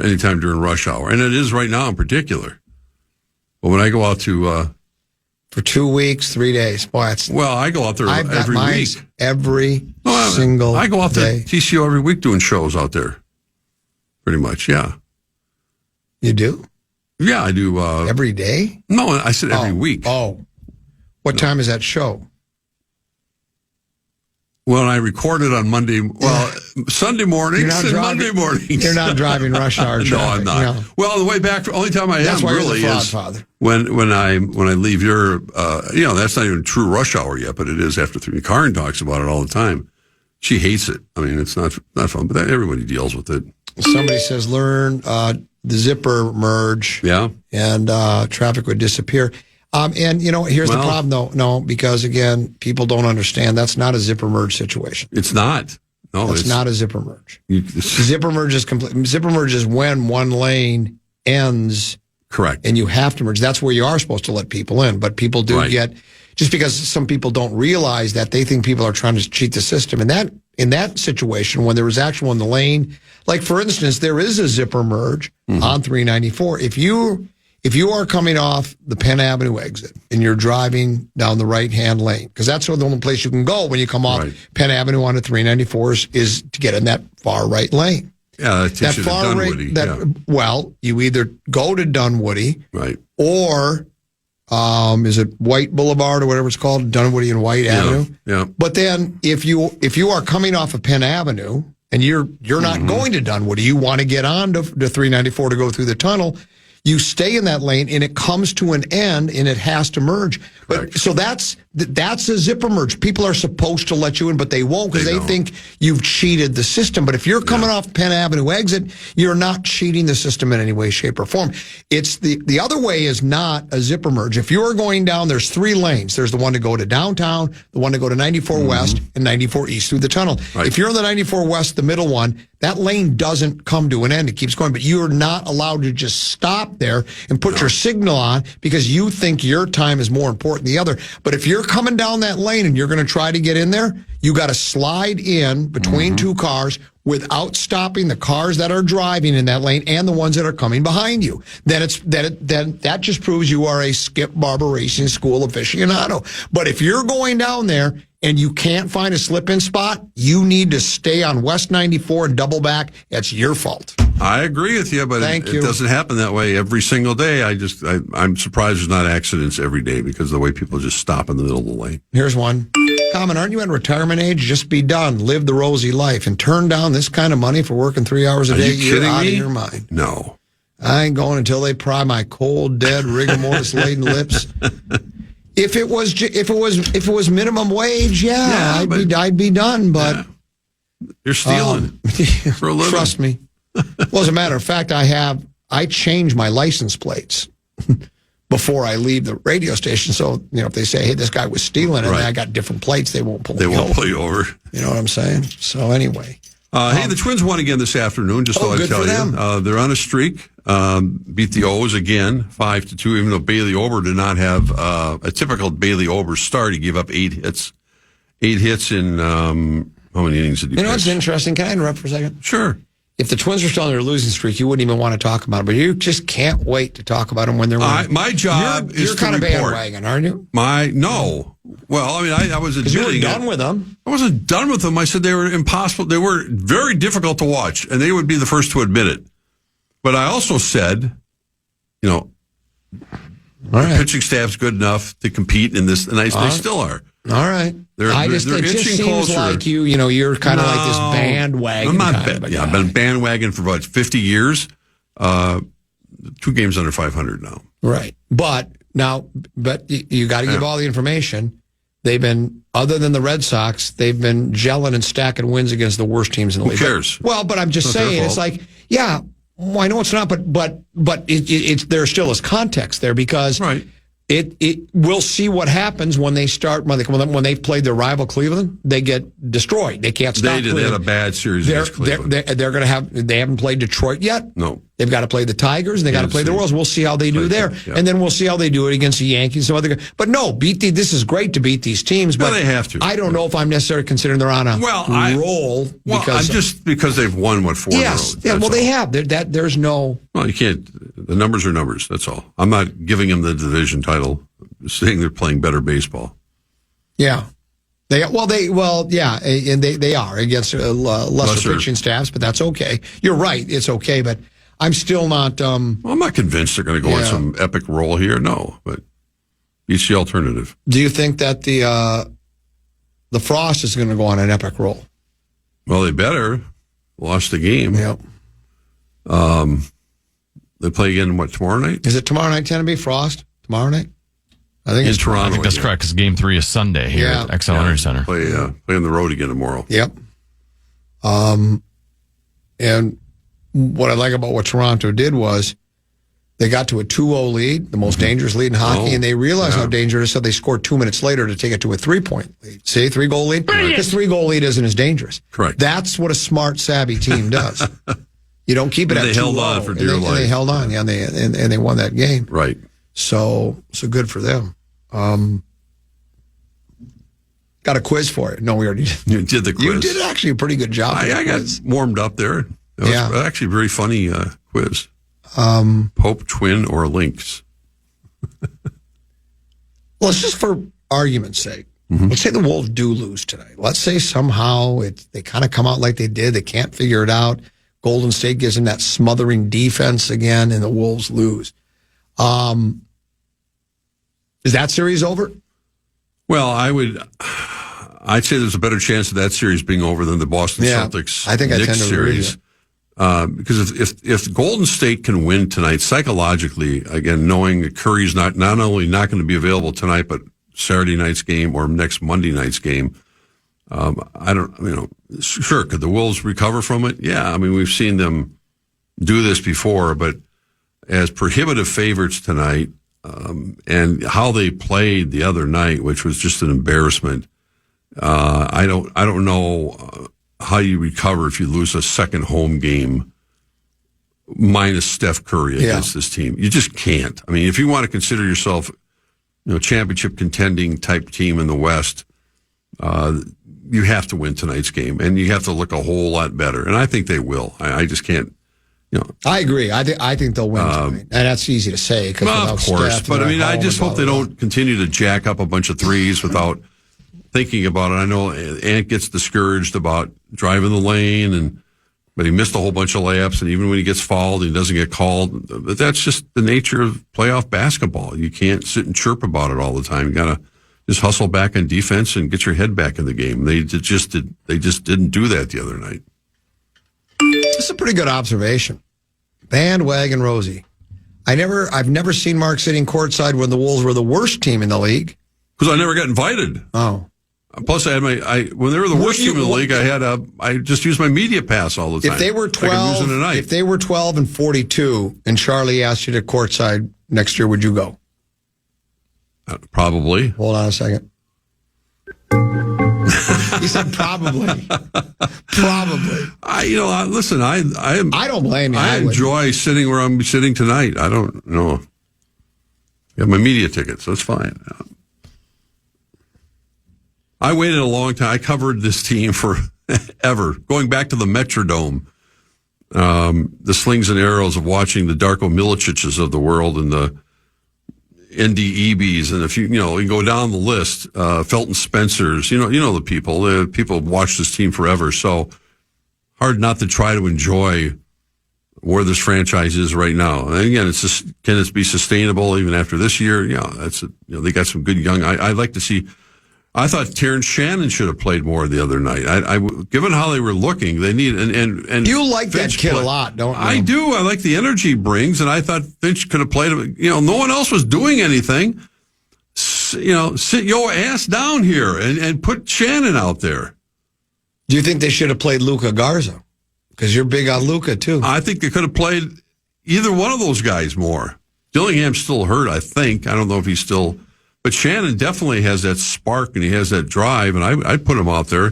[SPEAKER 5] anytime during rush hour, and it is right now in particular. But when I go out to...
[SPEAKER 4] for 2 weeks, 3 days. Boy,
[SPEAKER 5] I go out there every week.
[SPEAKER 4] Single
[SPEAKER 5] I go out
[SPEAKER 4] day.
[SPEAKER 5] to TCO every week doing shows out there. Pretty much, yeah.
[SPEAKER 4] You do?
[SPEAKER 5] Yeah, I do.
[SPEAKER 4] Every day?
[SPEAKER 5] No, I said every week.
[SPEAKER 4] Oh. What time is that show?
[SPEAKER 5] Well, I recorded on Monday. Well, Sunday mornings and Monday mornings.
[SPEAKER 4] You're not driving rush hour traffic.
[SPEAKER 5] No, I'm not. No. Well, the way back, only time I am really is
[SPEAKER 4] father.
[SPEAKER 5] when I leave your. That's not even true rush hour yet, but it is after 3. Karen talks about it all the time. She hates it. I mean, it's not fun, but everybody deals with it.
[SPEAKER 4] Somebody says learn the zipper merge.
[SPEAKER 5] Yeah,
[SPEAKER 4] and traffic would disappear. Here's the problem, though. No, because, again, people don't understand. That's not a zipper merge situation.
[SPEAKER 5] It's not. No,
[SPEAKER 4] it's not a zipper merge. Zipper merge is complete. Zipper merge is when one lane ends.
[SPEAKER 5] Correct.
[SPEAKER 4] And you have to merge. That's where you are supposed to let people in. But people do get, just because some people don't realize that, they think people are trying to cheat the system. And in that situation, when there was actual in the lane, like, for instance, there is a zipper merge on 394. If you are coming off the Penn Avenue exit and you're driving down the right-hand lane, because that's the only place you can go when you come off Penn Avenue onto 394 is to get in that far right lane.
[SPEAKER 5] Yeah, that takes you to Dunwoody.
[SPEAKER 4] Well, you either go to Dunwoody,
[SPEAKER 5] right,
[SPEAKER 4] or is it White Boulevard or whatever it's called, Dunwoody and White Avenue?
[SPEAKER 5] Yeah.
[SPEAKER 4] But then if you are coming off of Penn Avenue and you're not going to Dunwoody, you want to get on to 394 to go through the tunnel. You stay in that lane, and it comes to an end, and it has to merge. So that's a zipper merge. People are supposed to let you in, but they won't because they think you've cheated the system. But if you're coming off Penn Avenue exit, you're not cheating the system in any way, shape, or form. It's the other way is not a zipper merge. If you are going down, there's 3 lanes. There's the one to go to downtown, the one to go to 94 West, and 94 East through the tunnel. Right. If you're in the 94 West, the middle one, that lane doesn't come to an end. It keeps going, but you're not allowed to just stop there and put your signal on because you think your time is more important than the other. But if you're coming down that lane and you're going to try to get in there, you got to slide in between 2 cars without stopping the cars that are driving in that lane and the ones that are coming behind you. Then that just proves you are a Skip Barber Racing School aficionado. But if you're going down there and you can't find a slip-in spot, you need to stay on West 94 and double back. It's your fault.
[SPEAKER 5] I agree with you, but
[SPEAKER 4] Thank
[SPEAKER 5] it
[SPEAKER 4] you.
[SPEAKER 5] doesn't happen that way every single day. I'm surprised there's not accidents every day because of the way people just stop in the middle of the lane.
[SPEAKER 4] Here's one. Common, aren't you at retirement age? Just be done. Live the rosy life and turn down this kind of money for working 3 hours a day.
[SPEAKER 5] You're
[SPEAKER 4] out
[SPEAKER 5] kidding me?
[SPEAKER 4] of your mind.
[SPEAKER 5] No.
[SPEAKER 4] I ain't going until they pry my cold, dead, rigor mortis laden lips. If it was minimum wage, I'd be done. But
[SPEAKER 5] you're stealing for a living.
[SPEAKER 4] Trust me. Well, as a matter of fact, I change my license plates before I leave the radio station. So, if they say, hey, this guy was stealing, and I got different plates, they won't pull me over.
[SPEAKER 5] They won't pull you over.
[SPEAKER 4] You know what I'm saying? So anyway.
[SPEAKER 5] Hey, the Twins won again this afternoon, just thought I'd tell you. They're on a streak. Beat the O's again, 5-2, even though Bailey Ober did not have a typical Bailey Ober start. He gave up 8 hits. 8 hits in, how many innings did he pitch?
[SPEAKER 4] What's interesting? Can I interrupt for a second?
[SPEAKER 5] Sure.
[SPEAKER 4] If the Twins were still on their losing streak, you wouldn't even want to talk about it, but you just can't wait to talk about them when they're winning.
[SPEAKER 5] My job is
[SPEAKER 4] you're kind
[SPEAKER 5] to
[SPEAKER 4] of
[SPEAKER 5] report.
[SPEAKER 4] bandwagon, aren't you?
[SPEAKER 5] No. Well, I mean, I was admitting
[SPEAKER 4] you were done with them.
[SPEAKER 5] I wasn't done with them. I said they were impossible. They were very difficult to watch, and they would be the first to admit it. But I also said, the pitching staff's good enough to compete in this, and they still are.
[SPEAKER 4] All right.
[SPEAKER 5] They're
[SPEAKER 4] it just seems
[SPEAKER 5] closer.
[SPEAKER 4] like you're kind of like this bandwagon.
[SPEAKER 5] I'm not
[SPEAKER 4] kind of a guy.
[SPEAKER 5] I've been bandwagon for about 50 years. 2 games under 500 now.
[SPEAKER 4] Right. But you got to give all the information. They've been, other than the Red Sox, they've been gelling and stacking wins against the worst teams in the league.
[SPEAKER 5] Who cares?
[SPEAKER 4] But I'm just saying, it's like, well, I know it's not, but it's there still is context there because we'll see what happens when they start when they've played their rival Cleveland. They get destroyed. They can't stop.
[SPEAKER 5] They had a bad series against Cleveland.
[SPEAKER 4] They're going to they haven't played Detroit yet.
[SPEAKER 5] No,
[SPEAKER 4] they've got to play the Tigers and they got to play the Royals. We'll see how they do there, and then we'll see how they do it against the Yankees. But no, this is great to beat these teams, but
[SPEAKER 5] they have to.
[SPEAKER 4] I don't know if I'm necessarily considering they're on a roll.
[SPEAKER 5] Because they've won 4 in a row.
[SPEAKER 4] Yeah, well, they have. There's no.
[SPEAKER 5] Well, you can't. The numbers are numbers. That's all. I'm not giving them the division title. Saying they're playing better baseball.
[SPEAKER 4] Yeah. They are against lesser pitching staffs, but that's okay. You're right, it's okay, but I'm still not.
[SPEAKER 5] I'm not convinced they're going to go on some epic roll here. No, but it's the alternative.
[SPEAKER 4] Do you think that the Frost is going to go on an epic roll?
[SPEAKER 5] Well, they better. Lost the game.
[SPEAKER 4] Yep.
[SPEAKER 5] They play again. Tomorrow night?
[SPEAKER 4] Is it tomorrow night? Tennessee Frost tomorrow night? I think it's
[SPEAKER 5] Toronto.
[SPEAKER 3] I think that's correct because Game 3 is Sunday here at XL Energy Center.
[SPEAKER 5] Play on the road again tomorrow.
[SPEAKER 4] Yep. And what I like about what Toronto did was they got to a 2-0 lead, the most dangerous lead in hockey, and they realized how dangerous it is, so they scored 2 minutes later to take it to a 3-point lead. See, 3-goal lead? This 3-goal lead isn't as dangerous.
[SPEAKER 5] Correct.
[SPEAKER 4] That's what a smart, savvy team does. You don't keep it at 2-0.
[SPEAKER 5] They held on for dear life.
[SPEAKER 4] They held on, and they won that game.
[SPEAKER 5] Right.
[SPEAKER 4] So good for them. Got a quiz for you. No, we already did.
[SPEAKER 5] You did the quiz.
[SPEAKER 4] You did actually a pretty good job.
[SPEAKER 5] I got warmed up there. It was actually a very funny quiz. Pope, twin, or Lynx?
[SPEAKER 4] Well, it's just for argument's sake. Let's say the Wolves do lose tonight. Let's say somehow they kind of come out like they did. They can't figure it out. Golden State gives them that smothering defense again, and the Wolves lose. Is that series over?
[SPEAKER 5] Well, I'd say there's a better chance of that series being over than the Boston Celtics Knicks series. Because if Golden State can win tonight, psychologically, again, knowing that Curry's not only not going to be available tonight, but Saturday night's game or next Monday night's game, sure, could the Wolves recover from it? Yeah, I mean, we've seen them do this before, but as prohibitive favorites tonight, and how they played the other night, which was just an embarrassment. I don't know how you recover if you lose a second home game minus Steph Curry against this team. You just can't. I mean, if you want to consider yourself, championship contending type team in the West, you have to win tonight's game, and you have to look a whole lot better. And I think they will. I just can't.
[SPEAKER 4] I agree. I think they'll win tonight. And that's easy to say.
[SPEAKER 5] Of course. But, I just hope they don't continue to jack up a bunch of threes without thinking about it. I know Ant gets discouraged about driving the lane and But he missed a whole bunch of layups, and even when he gets fouled, he doesn't get called. But that's just the nature of playoff basketball. You can't sit and chirp about it all the time. You got to just hustle back on defense and get your head back in the game. They just didn't do that the other night.
[SPEAKER 4] That's a pretty good observation. Bandwagon Rosie. I've never seen Mark sitting courtside when the Wolves were the worst team in the league.
[SPEAKER 5] Because I never got invited.
[SPEAKER 4] Oh.
[SPEAKER 5] Plus, I had when they were the worst team in the league, I just used my media pass all the time.
[SPEAKER 4] If they were 12 and 42, and Charlie asked you to courtside next year, would you go?
[SPEAKER 5] Probably.
[SPEAKER 4] Hold on a second. He said probably. Probably.
[SPEAKER 5] Listen. I
[SPEAKER 4] don't blame you.
[SPEAKER 5] I enjoy sitting where I'm sitting tonight. I don't know. I have my media ticket, so it's fine. I waited a long time. I covered this team forever, going back to the Metrodome, the slings and arrows of watching the Darko Miliciches of the world and the NDEBs, and if you go down the list, Felton Spencers, the people. The people have watched this team forever, so hard not to try to enjoy where this franchise is right now. And again, it's just, can it be sustainable even after this year? They got some good young. I'd like to see. I thought Terrence Shannon should have played more the other night. Given how they were looking, they need and
[SPEAKER 4] you like Finch that kid a lot, don't you?
[SPEAKER 5] I do. I like the energy he brings, and I thought Finch could have played. No one else was doing anything. Sit your ass down here and put Shannon out there.
[SPEAKER 4] Do you think they should have played Luka Garza? Because you're big on Luka too.
[SPEAKER 5] I think they could have played either one of those guys more. Dillingham's still hurt, I think. I don't know if he's still. But Shannon definitely has that spark and he has that drive, and I'd put him out there.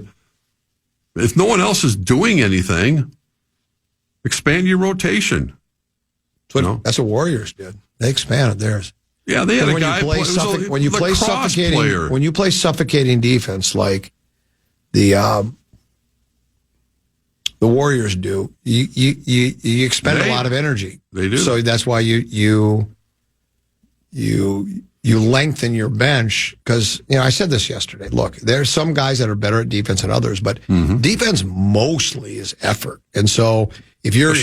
[SPEAKER 5] If no one else is doing anything, expand your rotation.
[SPEAKER 4] That's what Warriors did. They expanded theirs.
[SPEAKER 5] Yeah, they had a guy
[SPEAKER 4] when you play suffocating defense like the Warriors do, you expend a lot of energy.
[SPEAKER 5] They do.
[SPEAKER 4] So that's why you lengthen your bench because, I said this yesterday. Look, there's some guys that are better at defense than others, but defense mostly is effort. And so if you're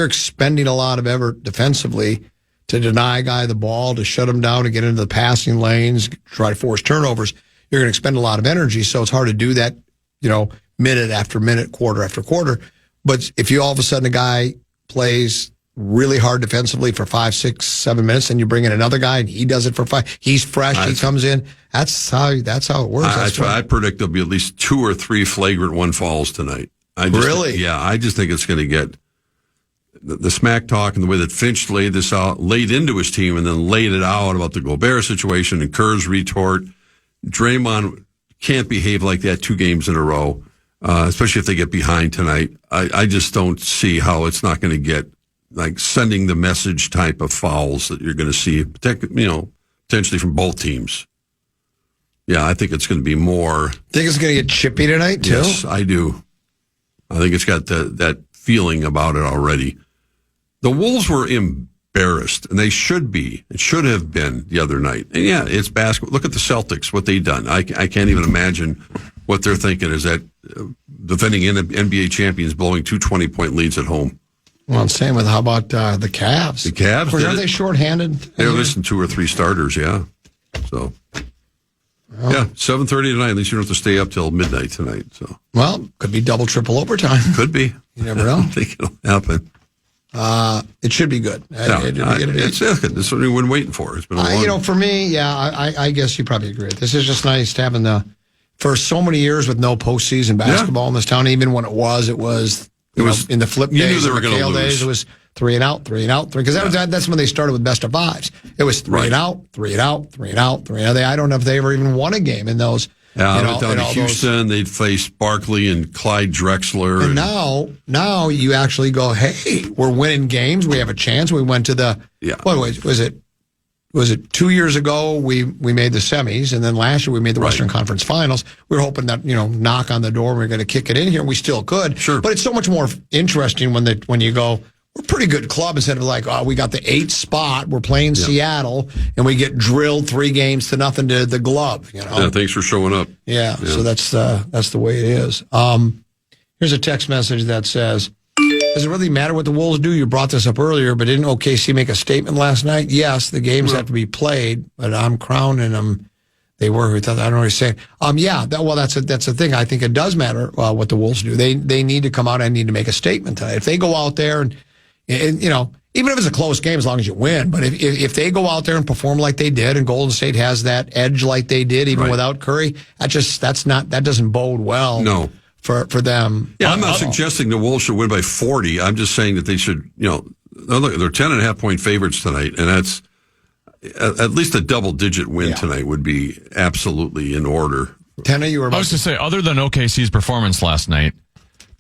[SPEAKER 4] expending a lot of effort defensively to deny a guy the ball, to shut him down, to get into the passing lanes, try to force turnovers, you're going to expend a lot of energy. So it's hard to do that, minute after minute, quarter after quarter. But if you all of a sudden a guy plays really hard defensively for 5, 6, 7 minutes, and you bring in another guy and he does it for 5. He's fresh. He comes in. That's how it works.
[SPEAKER 5] I predict there'll be at least 2 or 3 flagrant 1 fouls tonight.
[SPEAKER 4] Really?
[SPEAKER 5] I just think it's going to get the smack talk and the way that Finch laid into his team and then laid it out about the Gobert situation and Kerr's retort. Draymond can't behave like that 2 games in a row, especially if they get behind tonight. I just don't see how it's not going to get like sending the message type of fouls that you're going to see, potentially from both teams. Yeah, I think it's going to be more.
[SPEAKER 4] Think it's going to get chippy tonight, too?
[SPEAKER 5] Yes, I do. I think it's got that feeling about it already. The Wolves were embarrassed, and they should be. It should have been the other night. And yeah, it's basketball. Look at the Celtics, what they've done. I can't even imagine what they're thinking is that defending NBA champions blowing 2 20-point leads at home.
[SPEAKER 4] Well, same with how about the Cavs?
[SPEAKER 5] The Cavs?
[SPEAKER 4] Are they shorthanded?
[SPEAKER 5] They're missing 2 or 3 starters, yeah. So, 7:30 tonight. At least you don't have to stay up till midnight tonight. So,
[SPEAKER 4] well, could be double, triple overtime.
[SPEAKER 5] Could be.
[SPEAKER 4] You never know.
[SPEAKER 5] I think it'll happen.
[SPEAKER 4] It should be good.
[SPEAKER 5] It's good. That's what we've been waiting for. It's been a long.
[SPEAKER 4] For me, I guess you probably agree. This is just nice to having for so many years with no postseason basketball in this town. Even when it was in the flip days,
[SPEAKER 5] you knew they were going to lose. Days,
[SPEAKER 4] it was 3 and out, 3 and out, 3. Because that's when they started with best of 5s. It was 3 and out, 3 and out, 3 and out, 3 and out. I don't know if they ever even won a game in those.
[SPEAKER 5] Yeah, down to Houston, they'd face Barkley and Clyde Drexler.
[SPEAKER 4] And now you actually go, hey, we're winning games. We have a chance. We went to what was it 2 years ago we made the semis, and then last year we made the Western Conference Finals. We were hoping that, knock on the door, we're going to kick it in here, and we still could.
[SPEAKER 5] Sure.
[SPEAKER 4] But it's so much more interesting when you go, we're a pretty good club, instead of like, we got the 8th spot, we're playing Seattle, and we get drilled 3-0 to the glove.
[SPEAKER 5] Yeah, thanks for showing up.
[SPEAKER 4] Yeah. So that's the way it is. Here's a text message that says, does it really matter what the Wolves do? You brought this up earlier, but didn't OKC make a statement last night? Yes, the games have to be played, but I'm crowning them. They were. I don't know what he's saying. That's the thing. I think it does matter what the Wolves do. They need to come out and need to make a statement tonight. If they go out there and even if it's a close game, as long as you win, but if they go out there and perform like they did, and Golden State has that edge like they did, even without Curry, that doesn't bode well.
[SPEAKER 5] No.
[SPEAKER 4] For them.
[SPEAKER 5] Yeah, I'm not suggesting the Wolves should win by 40. I'm just saying that they should, they're 10.5-point favorites tonight, and that's at least a double-digit win tonight would be absolutely in order.
[SPEAKER 3] I was going to say, other than OKC's performance last night,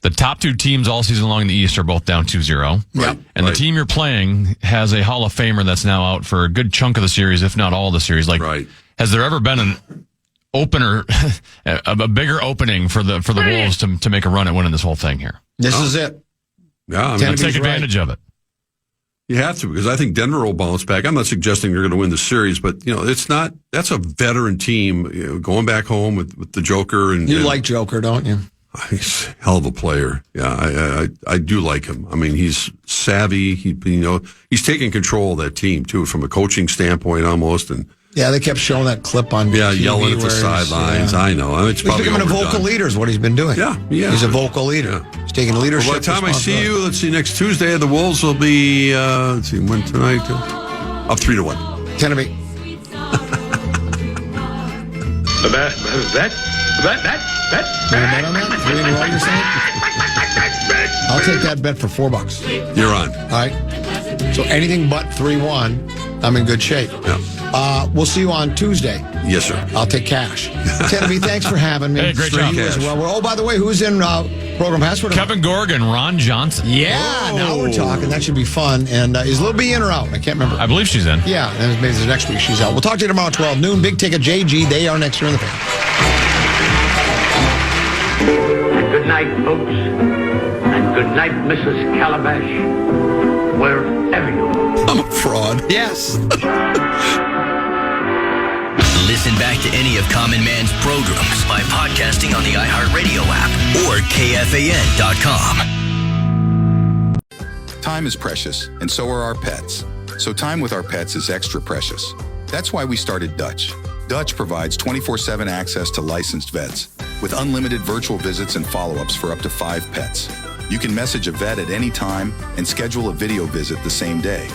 [SPEAKER 3] the top two teams all season long in the East are both down 2-0.
[SPEAKER 4] Yep.
[SPEAKER 3] And the team you're playing has a Hall of Famer that's now out for a good chunk of the series, if not all of the series. Has there ever been an opener, a bigger opening for the Wolves to make a run at winning this whole thing here?
[SPEAKER 4] This is it.
[SPEAKER 5] Yeah,
[SPEAKER 3] take advantage of it.
[SPEAKER 5] You have to, because I think Denver will bounce back. I'm not suggesting they're going to win the series, but that's a veteran team going back home with the Joker. And
[SPEAKER 4] you like Joker, don't you?
[SPEAKER 5] He's a hell of a player. Yeah, I do like him. I mean, he's savvy. He's taking control of that team too, from a coaching standpoint almost. And
[SPEAKER 4] yeah, they kept showing that clip on TV
[SPEAKER 5] yelling at the sidelines. I know. It's probably
[SPEAKER 4] becoming a vocal leader is what he's been doing.
[SPEAKER 5] Yeah.
[SPEAKER 4] He's a vocal leader. Yeah. He's taking leadership.
[SPEAKER 5] Well, by the time I see you, let's see, next Tuesday, the Wolves will be, when tonight? Up 3-1.
[SPEAKER 4] 10 of 8. Bet on that? 3 in a row, you're saying? I'll take that bet for $4.
[SPEAKER 5] You're on.
[SPEAKER 4] All right. So anything but 3-1, I'm in good shape.
[SPEAKER 5] Yeah.
[SPEAKER 4] We'll see you on Tuesday.
[SPEAKER 5] Yes, sir.
[SPEAKER 4] I'll take cash. Tenneby, thanks for having me.
[SPEAKER 3] Hey, great job.
[SPEAKER 4] You as well. Oh, by the way, who's in program password?
[SPEAKER 3] Kevin Gorgon, Ron Johnson.
[SPEAKER 4] Yeah, now we're talking. That should be fun. And is Lil B in or out? I can't remember.
[SPEAKER 3] I believe she's in.
[SPEAKER 4] Yeah, and maybe next week she's out. We'll talk to you tomorrow at 12 noon. Big Ticket JG. They are next here in the Fan.
[SPEAKER 6] Good night, folks. And good night, Mrs. Calabash. Wherever you are.
[SPEAKER 5] I'm a fraud.
[SPEAKER 4] Yes.
[SPEAKER 1] Listen back to any of Common Man's programs by podcasting on the iHeartRadio app or KFAN.com.
[SPEAKER 2] Time is precious, and so are our pets. So time with our pets is extra precious. That's why we started Dutch. Dutch provides 24/7 access to licensed vets with unlimited virtual visits and follow-ups for up to 5 pets. You can message a vet at any time and schedule a video visit the same day.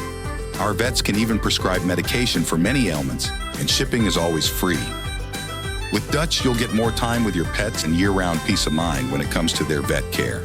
[SPEAKER 2] Our vets can even prescribe medication for many ailments, and shipping is always free. With Dutch, you'll get more time with your pets and year-round peace of mind when it comes to their vet care.